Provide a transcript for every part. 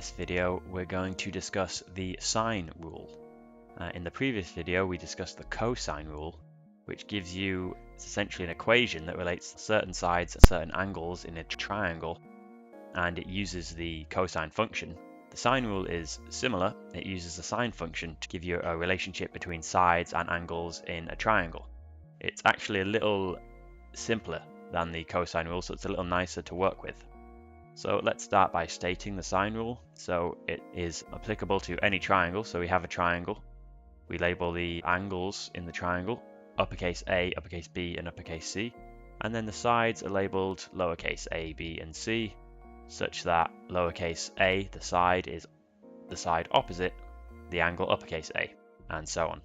this video, we're going to discuss the sine rule. In the previous video, we discussed the cosine rule, which gives you essentially an equation that relates certain sides and certain angles in a triangle, and it uses the cosine function. The sine rule is similar. It uses the sine function to give you a relationship between sides and angles in a triangle. It's actually a little simpler than the cosine rule, so it's a little nicer to work with. So let's start by stating the sine rule. So it is applicable to any triangle. So we have a triangle. We label the angles in the triangle uppercase A, uppercase B, and uppercase C. And then the sides are labeled lowercase a, b, and c, such that lowercase a, the side, is the side opposite the angle uppercase A, and so on.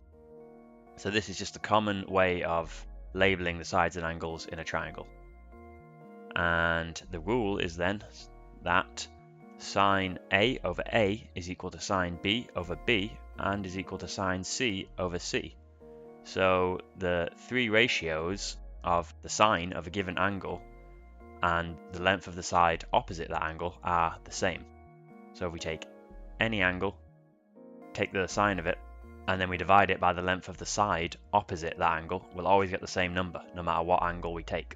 So this is just a common way of labeling the sides and angles in a triangle. And the rule is then that sine A over A is equal to sine B over B and is equal to sine C over C. So the three ratios of the sine of a given angle and the length of the side opposite that angle are the same. So if we take any angle, take the sine of it, and then we divide it by the length of the side opposite that angle, we'll always get the same number, no matter what angle we take.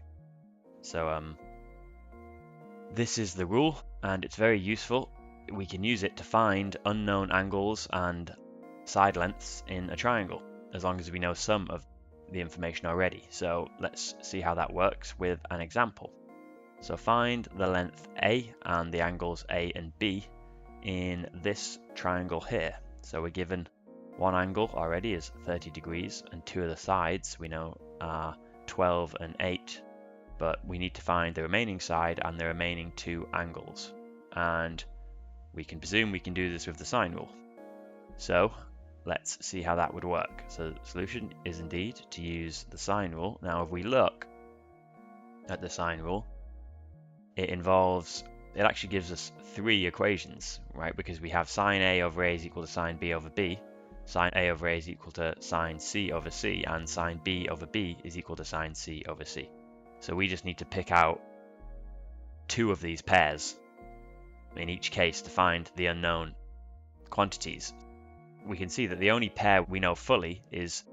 So this is the rule, and it's very useful. We can use it to find unknown angles and side lengths in a triangle, as long as we know some of the information already. So let's see how that works with an example. So find the length A and the angles A and B in this triangle here. So we're given one angle already is 30 degrees, and two of the sides we know are 12 and 8, but we need to find the remaining side and the remaining two angles, and we can presume we can do this with the sine rule. So let's see how that would work. So the solution is indeed to use the sine rule. Now if we look at the sine rule, it actually gives us three equations, right? Because we have sine A over A is equal to sine B over B, sine A over A is equal to sine C over C, and sine B over B is equal to sine C over C. So we just need to pick out two of these pairs in each case to find the unknown quantities. We can see that the only pair we know fully is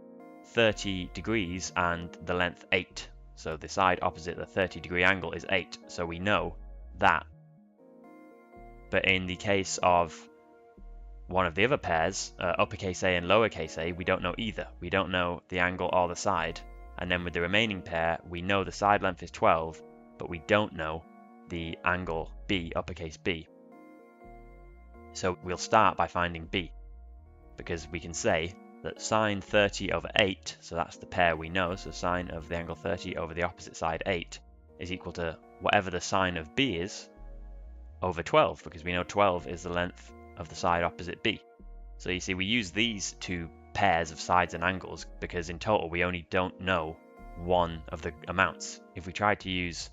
30 degrees and the length 8. So the side opposite the 30-degree angle is 8, so we know that. But in the case of one of the other pairs, uppercase A and lowercase a, we don't know either. We don't know the angle or the side. And then with the remaining pair, we know the side length is 12, but we don't know the angle B, uppercase B. So we'll start by finding B, because we can say that sine 30 over 8, so that's the pair we know, so sine of the angle 30 over the opposite side 8, is equal to whatever the sine of B is over 12, because we know 12 is the length of the side opposite B. So you see, we use these two pairs of sides and angles because in total we only don't know one of the amounts. If we tried to use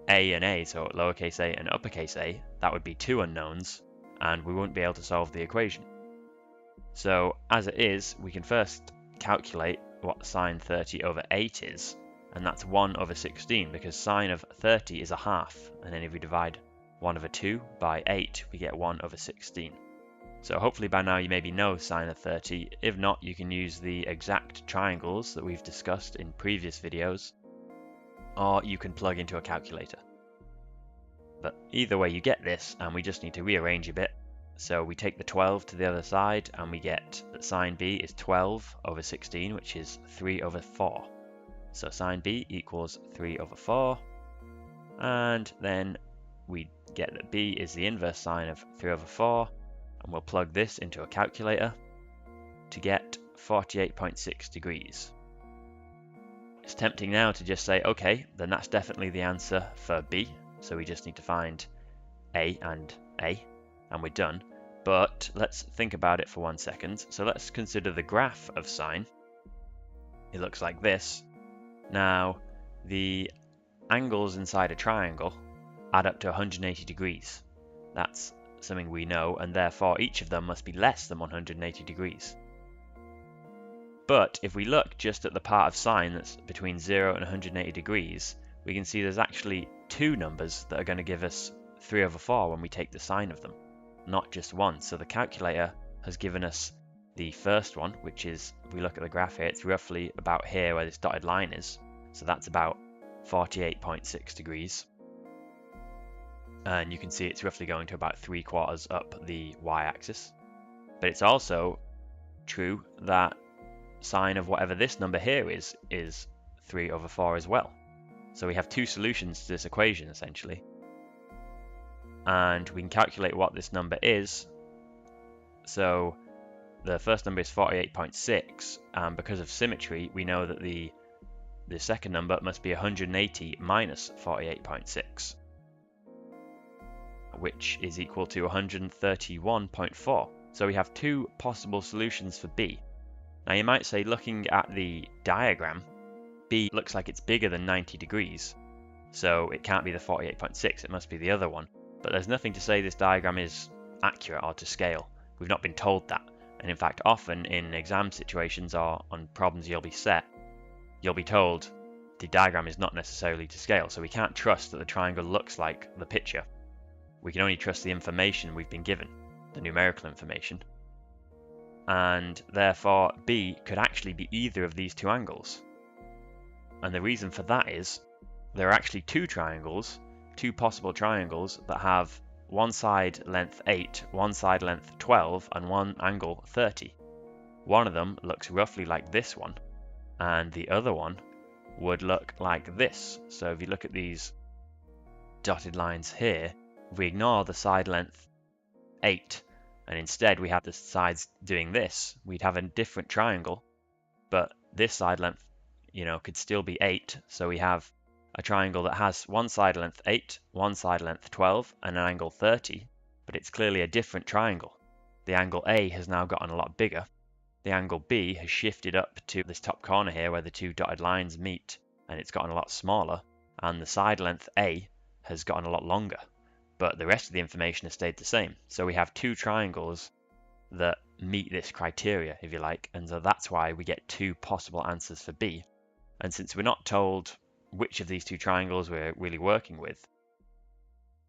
A and A, so lowercase a and uppercase A, that would be two unknowns and we wouldn't be able to solve the equation. So as it is, we can first calculate what sine 30 over 8 is, and that's 1 over 16 because sine of 30 is a half, and then if we divide 1 over 2 by 8, we get 1 over 16. So hopefully by now you maybe know sine of 30. If not, you can use the exact triangles that we've discussed in previous videos, or you can plug into a calculator. But either way you get this, and we just need to rearrange a bit. So we take the 12 to the other side, and we get that sine B is 12 over 16, which is 3 over 4. So sine B equals 3 over 4, and then we get that B is the inverse sine of 3 over 4, and we'll plug this into a calculator to get 48.6 degrees. It's tempting now to just say, okay, then that's definitely the answer for B, so we just need to find A, and we're done. But let's think about it for 1 second. So let's consider the graph of sine. It looks like this. Now, the angles inside a triangle add up to 180 degrees. That's something we know, and therefore each of them must be less than 180 degrees. But if we look just at the part of sine that's between 0 and 180 degrees, we can see there's actually two numbers that are going to give us 3 over 4 when we take the sine of them. not just one. So the calculator has given us the first one, which is, if we look at the graph here, it's roughly about here where this dotted line is. So that's about 48.6 degrees. And you can see it's roughly going to about 3/4 up the y-axis. But it's also true that sine of whatever this number here is 3/4 as well. So we have two solutions to this equation essentially. And we can calculate what this number is. So the first number is 48.6, and because of symmetry, we know that the second number must be 180 minus 48.6, which is equal to 131.4. So we have two possible solutions for B. Now you might say, looking at the diagram, B looks like it's bigger than 90 degrees, so it can't be the 48.6, it must be the other one. But there's nothing to say this diagram is accurate or to scale. We've not been told that. And in fact, often in exam situations or on problems you'll be set, you'll be told the diagram is not necessarily to scale, so we can't trust that the triangle looks like the picture. We can only trust the information we've been given, the numerical information. And therefore, B could actually be either of these two angles. And the reason for that is, there are actually two possible triangles that have one side length 8, one side length 12, and one angle 30. One of them looks roughly like this one, and the other one would look like this. So if you look at these dotted lines here, if we ignore the side length 8, and instead we have the sides doing this, we'd have a different triangle, but this side length, could still be 8, so we have a triangle that has one side length 8, one side length 12, and an angle 30, but it's clearly a different triangle. The angle A has now gotten a lot bigger. The angle B has shifted up to this top corner here where the two dotted lines meet, and it's gotten a lot smaller, and the side length A has gotten a lot longer, but the rest of the information has stayed the same. So we have two triangles that meet this criteria, if you like, and so that's why we get two possible answers for B. And since we're not told which of these two triangles we're really working with,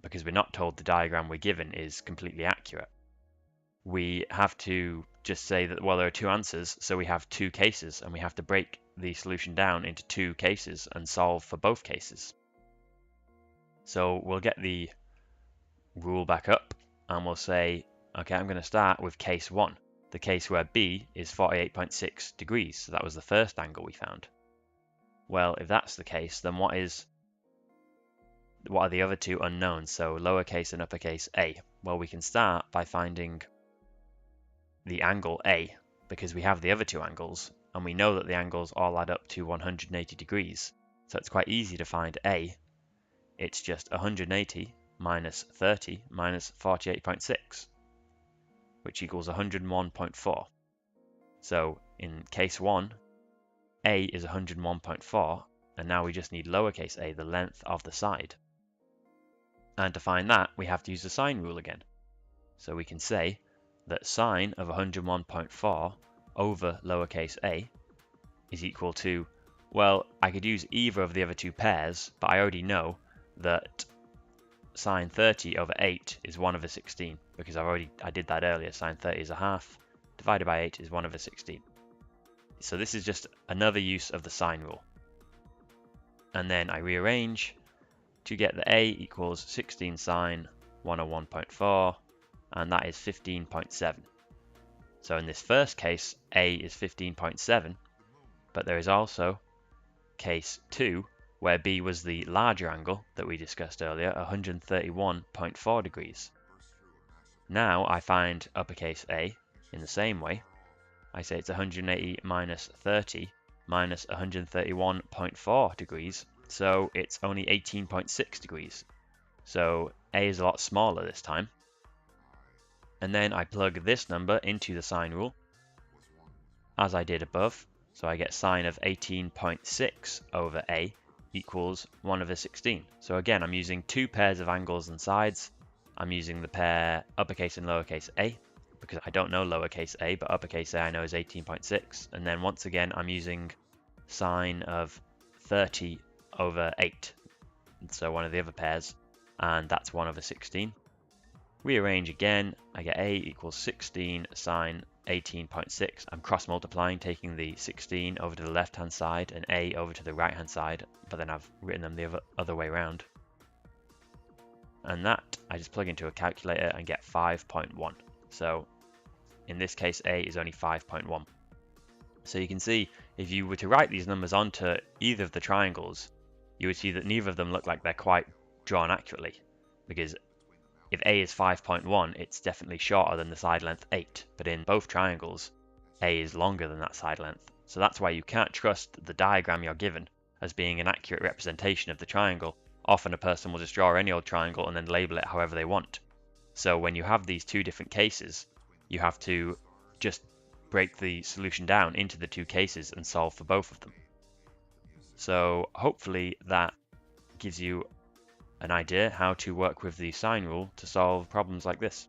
because we're not told the diagram we're given is completely accurate, we have to just say that, well, there are two answers, so we have two cases, and we have to break the solution down into two cases and solve for both cases. So we'll get the rule back up, and we'll say, okay, I'm going to start with case 1, the case where B is 48.6 degrees, so that was the first angle we found. Well, if that's the case, then what are the other two unknowns, so lowercase and uppercase a? Well, we can start by finding the angle A, because we have the other two angles, and we know that the angles all add up to 180 degrees, so it's quite easy to find A. It's just 180 minus 30 minus 48.6, which equals 101.4. So in case 1, A is 101.4, and now we just need lowercase a, the length of the side. And to find that, we have to use the sine rule again. So we can say that sine of 101.4 over lowercase a is equal to, well, I could use either of the other two pairs, but I already know that sine 30 over 8 is 1/16, because I did that earlier. Sine 30 is a half, divided by 8 is 1/16. So this is just another use of the sine rule. And then I rearrange to get the a equals 16 sine 101.4, and that is 15.7. So in this first case, a is 15.7, but there is also case 2, where b was the larger angle that we discussed earlier, 131.4 degrees. Now I find uppercase a in the same way. I say it's 180 minus 30 minus 131.4 degrees, so it's only 18.6 degrees. So a is a lot smaller this time. And then I plug this number into the sine rule, as I did above. So I get sine of 18.6 over a equals 1/16. So again, I'm using two pairs of angles and sides. I'm using the pair uppercase and lowercase a, because I don't know lowercase a, but uppercase a I know is 18.6. And then once again, I'm using sine of 30 over 8. So one of the other pairs, and that's 1/16. Rearrange again, I get a equals 16 sine 18.6. I'm cross multiplying, taking the 16 over to the left hand side and a over to the right hand side, but then I've written them the other way around. And that I just plug into a calculator and get 5.1. So in this case, a is only 5.1. So you can see if you were to write these numbers onto either of the triangles, you would see that neither of them look like they're quite drawn accurately, because if a is 5.1, it's definitely shorter than the side length 8, but in both triangles, a is longer than that side length. So that's why you can't trust the diagram you're given as being an accurate representation of the triangle. Often a person will just draw any old triangle and then label it however they want. So when you have these two different cases, you have to just break the solution down into the two cases and solve for both of them. So hopefully that gives you an idea how to work with the sine rule to solve problems like this.